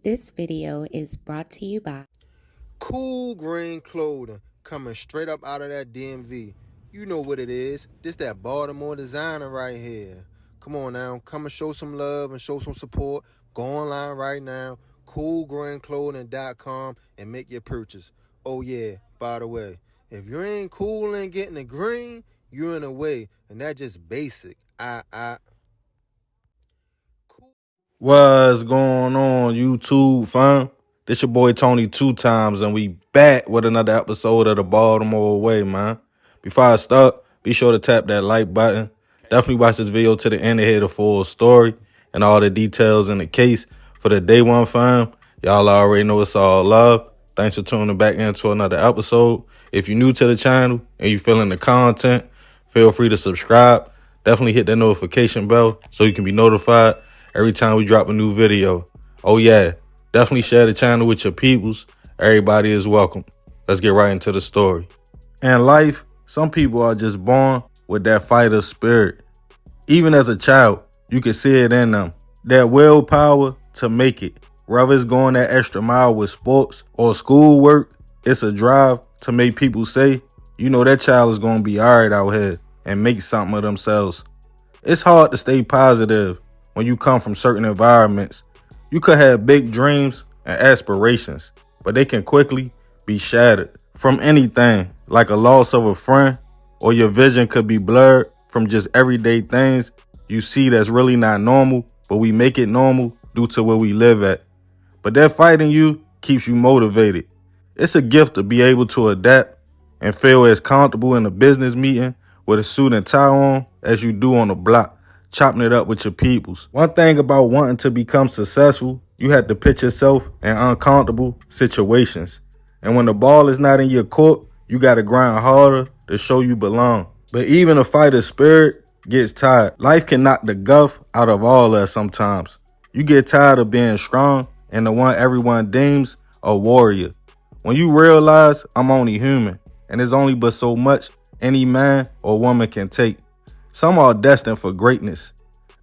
This video is brought to you by Cool green clothing coming straight up out of that DMV. You know what it is. This that Baltimore designer right here. Come on now, come and show some love and show some support. Go online right now, coolgreenclothing.com, and make your purchase. Oh yeah, by the way, if you ain't cool and getting the green, you're in the way, and that just basic. What's going on, YouTube fam? This your boy Tony 2 times, and we back with another episode of the Baltimore Way, man. Before I start, be sure to tap that like button. Definitely watch this video to the end to hear the full story and all the details in the case. For the day one fam, y'all already know it's all love. Thanks for tuning back into another episode. If you're new to the channel and you feeling the content, feel free to subscribe. Definitely hit that notification bell so you can be notified every time we drop a new video. Oh yeah, definitely share the channel with your peoples. Everybody is welcome. Let's get right into the story. In life, some people are just born with that fighter spirit. Even as a child, you can see it in them. That willpower to make it. Whether it's going that extra mile with sports or schoolwork, it's a drive to make people say, you know, that child is going to be all right out here and make something of themselves. It's hard to stay positive when you come from certain environments. You could have big dreams and aspirations, but they can quickly be shattered from anything, like a loss of a friend, or your vision could be blurred from just everyday things you see that's really not normal, but we make it normal due to where we live at. But that fight in you keeps you motivated. It's a gift to be able to adapt and feel as comfortable in a business meeting with a suit and tie on as you do on the block, chopping it up with your peoples. One thing about wanting to become successful, you have to put yourself in uncomfortable situations. And when the ball is not in your court, you got to grind harder to show you belong. But even a fighter's spirit gets tired. Life can knock the guff out of all us sometimes. You get tired of being strong and the one everyone deems a warrior. When you realize I'm only human and there's only but so much any man or woman can take. Some are destined for greatness.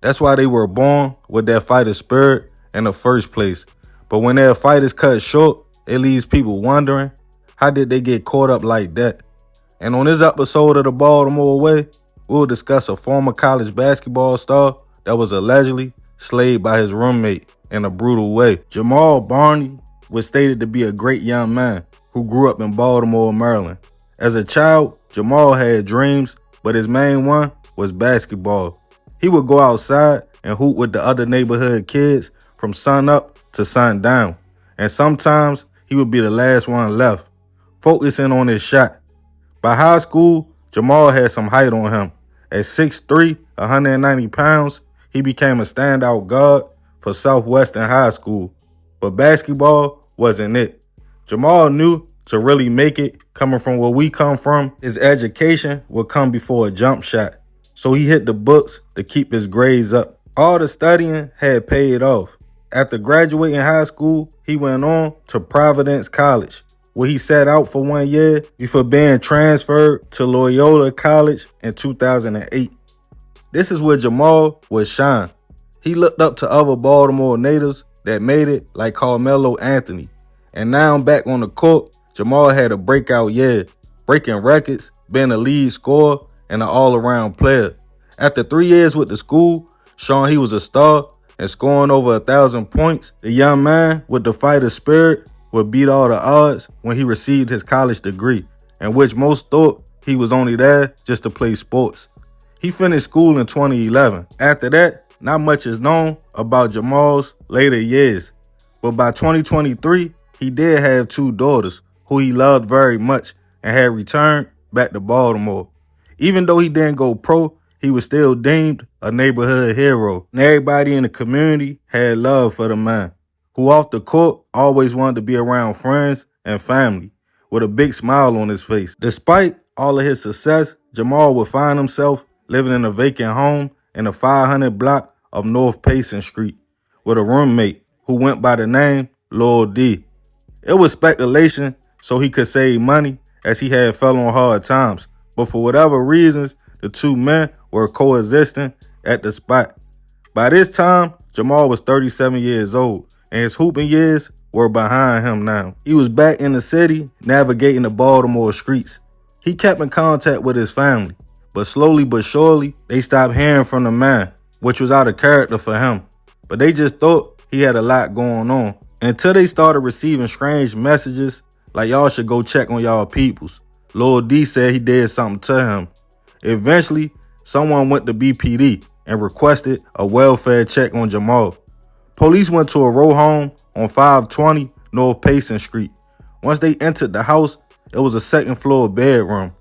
That's why they were born with that fighter spirit in the first place. But when their fight is cut short, it leaves people wondering, how did they get caught up like that? And on this episode of the Baltimore Way, we'll discuss a former college basketball star that was allegedly slayed by his roommate in a brutal way. Jamal Barney was stated to be a great young man who grew up in Baltimore, Maryland. As a child, Jamal had dreams, but his main one was basketball. He would go outside and hoop with the other neighborhood kids from sun up to sundown. And sometimes he would be the last one left, focusing on his shot. By high school, Jamal had some height on him. At 6'3", 190 pounds, he became a standout guard for Southwestern High School. But basketball wasn't it. Jamal knew to really make it, coming from where we come from, his education would come before a jump shot. So he hit the books to keep his grades up. All the studying had paid off. After graduating high school, he went on to Providence College, where he sat out for 1 year before being transferred to Loyola College in 2008. This is where Jamal would shine. He looked up to other Baltimore natives that made it, like Carmelo Anthony. And now back on the court, Jamal had a breakout year, breaking records, being a lead scorer, and an all-around player. After 3 years with the school, showing he was a star and scoring over 1,000 points, the young man with the fighter spirit would beat all the odds when he received his college degree, in which most thought he was only there just to play sports. He finished school in 2011. After that, not much is known about Jamal's later years, but by 2023, he did have 2 daughters who he loved very much and had returned back to Baltimore. Even though he didn't go pro, he was still deemed a neighborhood hero. And everybody in the community had love for the man, who off the court always wanted to be around friends and family with a big smile on his face. Despite all of his success, Jamal would find himself living in a vacant home in the 500 block of North Payson Street with a roommate who went by the name Lil D. It was speculation so he could save money as he had fell on hard times, but for whatever reasons, the 2 men were coexisting at the spot. By this time, Jamal was 37 years old and his hooping years were behind him now. He was back in the city, navigating the Baltimore streets. He kept in contact with his family, but slowly but surely, they stopped hearing from the man, which was out of character for him. But they just thought he had a lot going on, until they started receiving strange messages like y'all should go check on y'all peoples. Lil D said he did something to him. Eventually, someone went to BPD and requested a welfare check on Jamal. Police went to a row home on 520 North Payson Street. Once they entered the house, it was a second floor bedroom.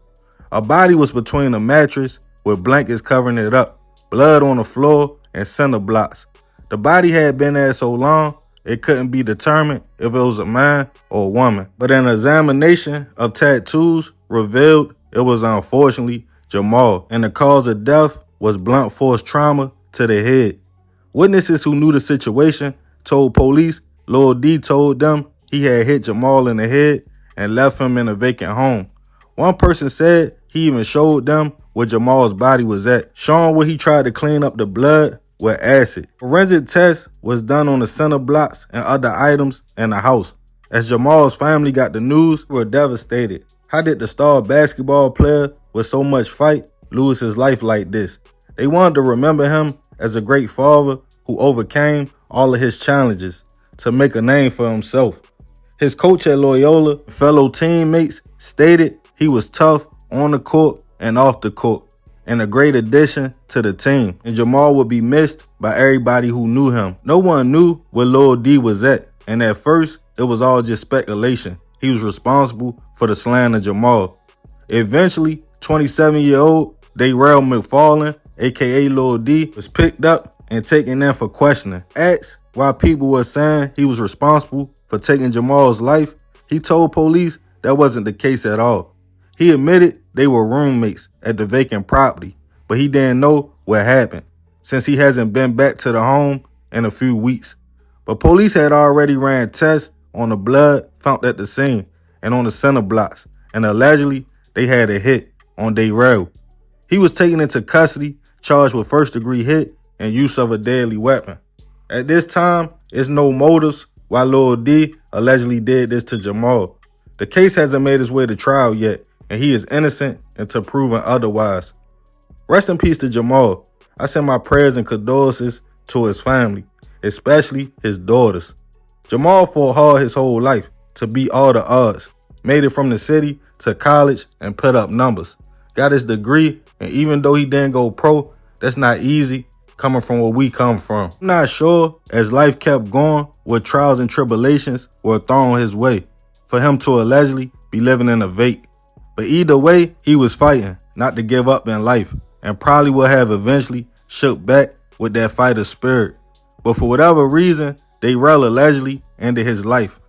A body was between a mattress with blankets covering it up, blood on the floor, and cinder blocks. The body had been there so long, it couldn't be determined if it was a man or a woman. But an examination of tattoos revealed it was unfortunately Jamal, and the cause of death was blunt force trauma to the head. Witnesses who knew the situation told police Lil D told them he had hit Jamal in the head and left him in a vacant home. One person said he even showed them where Jamal's body was at, showing where he tried to clean up the blood with acid. Forensic test was done on the cinder blocks and other items in the house. As Jamal's family got the news, they were devastated. How did the star basketball player with so much fight lose his life like this? They wanted to remember him as a great father who overcame all of his challenges to make a name for himself. His coach at Loyola, fellow teammates, stated he was tough on the court and off the court, and a great addition to the team, and Jamal would be missed by everybody who knew him. No one knew where Lil D was at, and at first, it was all just speculation. He was responsible for the slaying of Jamal. Eventually, 27-year-old Darrell McFarland, aka Lil D, was picked up and taken in for questioning. Asked why people were saying he was responsible for taking Jamal's life, he told police that wasn't the case at all. He admitted they were roommates at the vacant property, but he didn't know what happened since he hasn't been back to the home in a few weeks. But police had already ran tests on the blood found at the scene and on the cinder blocks, and allegedly they had a hit on Darrell. He was taken into custody, charged with first-degree hit and use of a deadly weapon. At this time, it's no motives why Lil D allegedly did this to Jamal. The case hasn't made its way to trial yet, and he is innocent until proven otherwise. Rest in peace to Jamal. I send my prayers and condolences to his family, especially his daughters. Jamal fought hard his whole life to beat all the odds, made it from the city to college and put up numbers. Got his degree, and even though he didn't go pro, that's not easy coming from where we come from. I'm not sure, as life kept going, what trials and tribulations were thrown his way for him to allegedly be living in a vape. But either way, he was fighting not to give up in life, and probably would have eventually shook back with that fighter spirit. But for whatever reason, Darrell allegedly ended his life.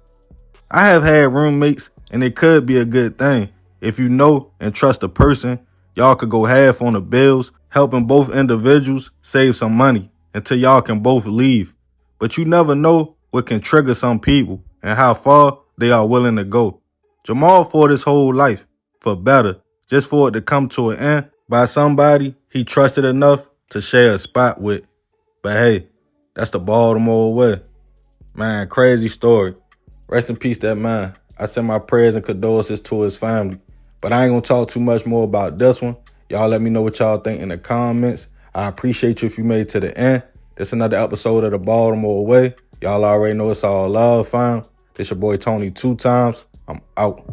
I have had roommates, and it could be a good thing. If you know and trust a person, y'all could go half on the bills, helping both individuals save some money until y'all can both leave. But you never know what can trigger some people and how far they are willing to go. Jamal fought his whole life for better, just for it to come to an end by somebody he trusted enough to share a spot with. But hey, that's the Baltimore way. Man, crazy story. Rest in peace, that man. I send my prayers and condolences to his family. But I ain't gonna talk too much more about this one. Y'all let me know what y'all think in the comments. I appreciate you if you made it to the end. This another episode of the Baltimore Way. Y'all already know it's all love, fam. This your boy Tony 2 times. I'm out.